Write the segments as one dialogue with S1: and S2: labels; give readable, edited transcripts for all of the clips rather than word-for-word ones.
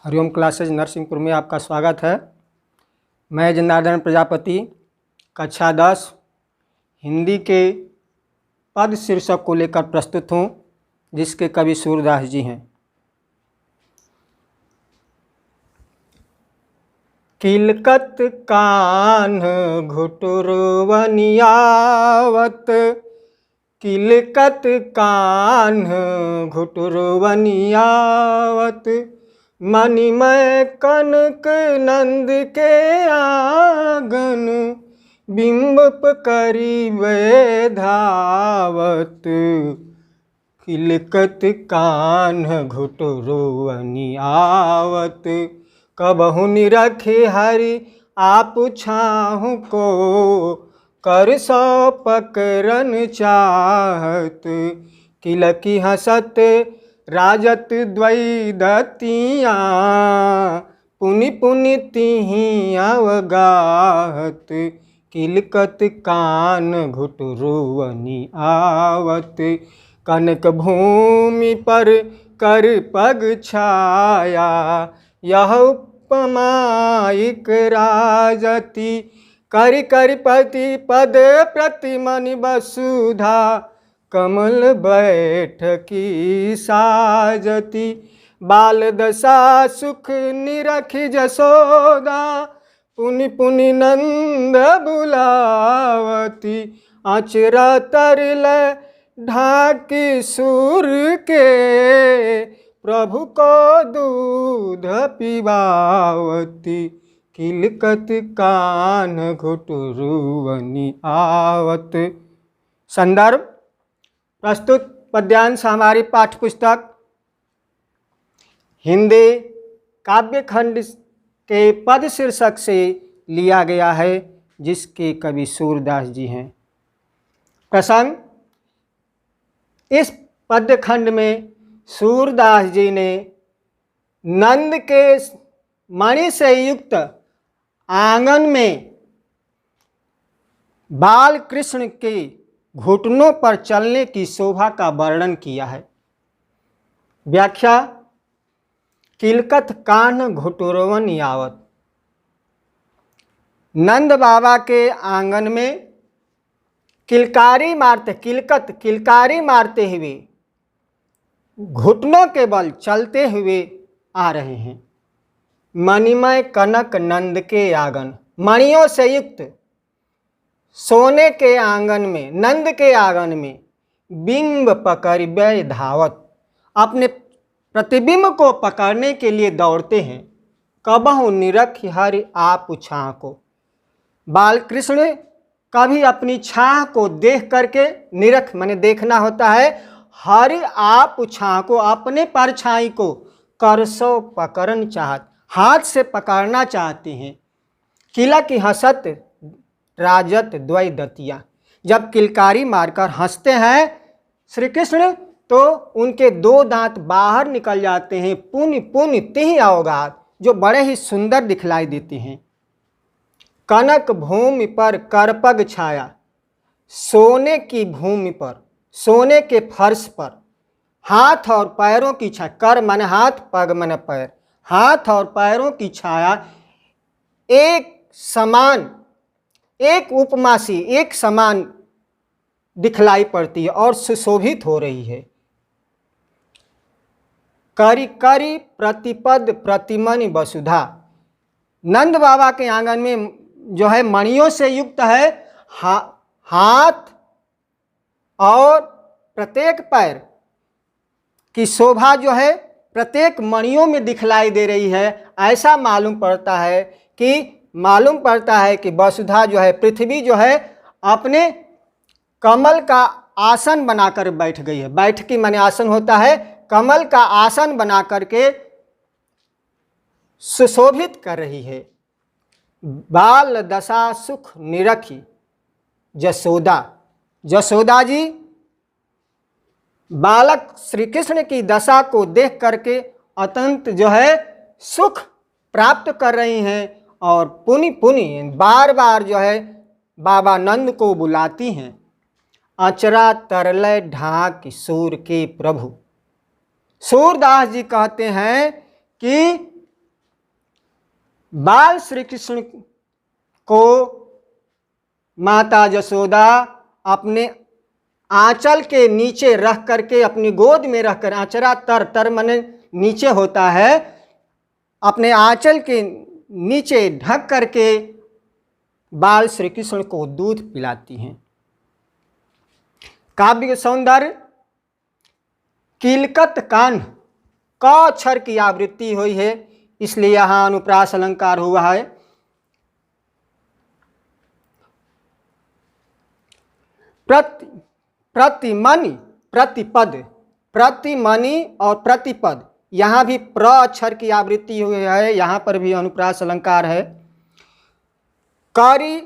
S1: Hariom classes Narsinghpur में आपका स्वागत है। मैं जनार्दन प्रजापति कक्षा 10 हिंदी के पद शीर्षक को लेकर प्रस्तुत हूँ, जिसके कवि सूरदास जी हैं। किलकत कान्ह घुटुरवनियावत, किलकत कान्ह घुटुरवनियावत, मणिमय कनक नंद के आंगन, बिंब करीबे धावत, किलकत कान्ह घुटुरवनियावत, कबहु निरखे हरि आप छाहु को, कर सौ पकरन चाहत, किलकी हसत राजत द्वैदतियाँ, पुनि पुनि तिहि अवगाहत, किलकत कान्ह घुटुरवनियावत, कनक भूमि पर कर पग छाया, यह उपमाइक राजति, करि करि पति पद प्रतिमनि वसुधा, कमल बैठकी साजति, बाल दशा सुख निरखि जसोदा, पुनि पुनि नंद बुलावती, अचरा तरल ढाकी सूर के, प्रभु को दूध पिबावती, किलकत कान्ह घुटुरवनियावत। संदर्भ प्रस्तुत पद्यांश हमारी पाठ्य पुस्तक हिंदी काव्य खंड के पद शीर्षक से लिया गया है, जिसके कवि सूरदास जी हैं। प्रसंग, इस पद्य खंड में सूरदास जी ने नंद के मणि से युक्त आंगन में बाल कृष्ण के घुटनों पर चलने की शोभा का वर्णन किया है। व्याख्या, किलकत कान्ह घुटुरवनियावत, नंद बाबा के आंगन में किलकारी मारते हुए घुटनों के बल चलते हुए आ रहे हैं। मणिमय कनक नंद के आंगन, मणियों से युक्त सोने के आंगन में, नंद के आंगन में बिंब पकड़बे धावत, अपने प्रतिबिंब को पकड़ने के लिए दौड़ते हैं। कबहु निरख हरि आप छाह को, बाल कृष्ण कभी अपनी छाह को देख करके, निरख माने देखना होता है, हरि आप छाह को, अपने परछाई को करसो पकड़न चाहत, हाथ से पकड़ना चाहते हैं। किला की हसत राजत द्वैदतिया, जब किलकारी मारकर हंसते हैं श्री कृष्ण, तो उनके दो दांत बाहर निकल जाते हैं, पुनि पुनि तिहि अवगात, जो बड़े ही सुंदर दिखलाई देते हैं। कनक भूमि पर करपग छाया, सोने की भूमि पर, सोने के फर्श पर हाथ और पैरों की छाया, कर माने हाथ, पग माने पैर, हाथ और पैरों की छाया एक समान, एक उपमा सी एक समान दिखलाई पड़ती है और सुशोभित हो रही है। करी करी प्रतिपद प्रतिमनि वसुधा, नंद बाबा के आंगन में जो है मणियों से युक्त है, हाथ और प्रत्येक पैर की शोभा जो है प्रत्येक मणियों में दिखलाई दे रही है। ऐसा मालूम पड़ता है कि वसुधा जो है, पृथ्वी जो है, अपने कमल का आसन बनाकर बैठ गई है। बैठकी माने आसन होता है, कमल का आसन बना करके सुशोभित कर रही है। बाल दशा सुख निरखी जसोदा, जसोदा जी बालक श्री कृष्ण की दशा को देख करके अत्यंत जो है सुख प्राप्त कर रही हैं और पुनि पुनि बार बार जो है बाबा नंद को बुलाती हैं। अचरा तरलय ढाक सूर के प्रभु। सूरदास जी कहते हैं कि बाल श्री कृष्ण को माता यशोदा अपने आंचल के नीचे रख करके, अपनी गोद में रखकर, आंचरा तर माने नीचे होता है, अपने आंचल के नीचे ढक करके बाल श्री कृष्ण को दूध पिलाती हैं। काव्य सौंदर्य किलकत कान क अक्षर की आवृत्ति हुई है, इसलिए यहाँ अनुप्रास अलंकार हुआ है। प्रतिमनि प्रतिपद, प्रतिमनि और प्रतिपद, यहाँ भी प्र अक्षर की आवृत्ति हुई है, यहाँ पर भी अनुप्रास अलंकार है। करी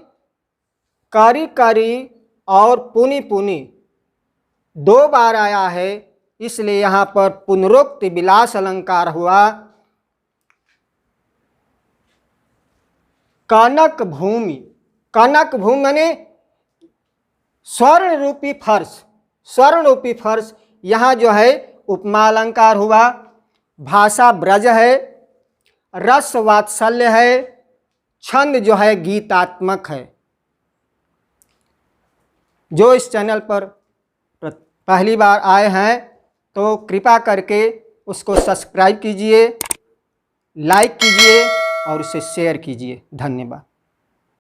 S1: करी करी और पुनि पुनि 2 बार आया है, इसलिए यहाँ पर पुनरोक्त विलास अलंकार हुआ। कनक भूमि, कनक भूमि माने स्वर्ण रूपी फर्श, स्वर्ण रूपी फर्श, यहाँ जो है उपमा अलंकार हुआ। भाषा ब्रज है, रस वात्सल्य है, छंद जो है गीतात्मक है। जो इस चैनल पर पहली बार आए हैं तो कृपा करके उसको सब्सक्राइब कीजिए, लाइक कीजिए और उसे शेयर कीजिए। धन्यवाद।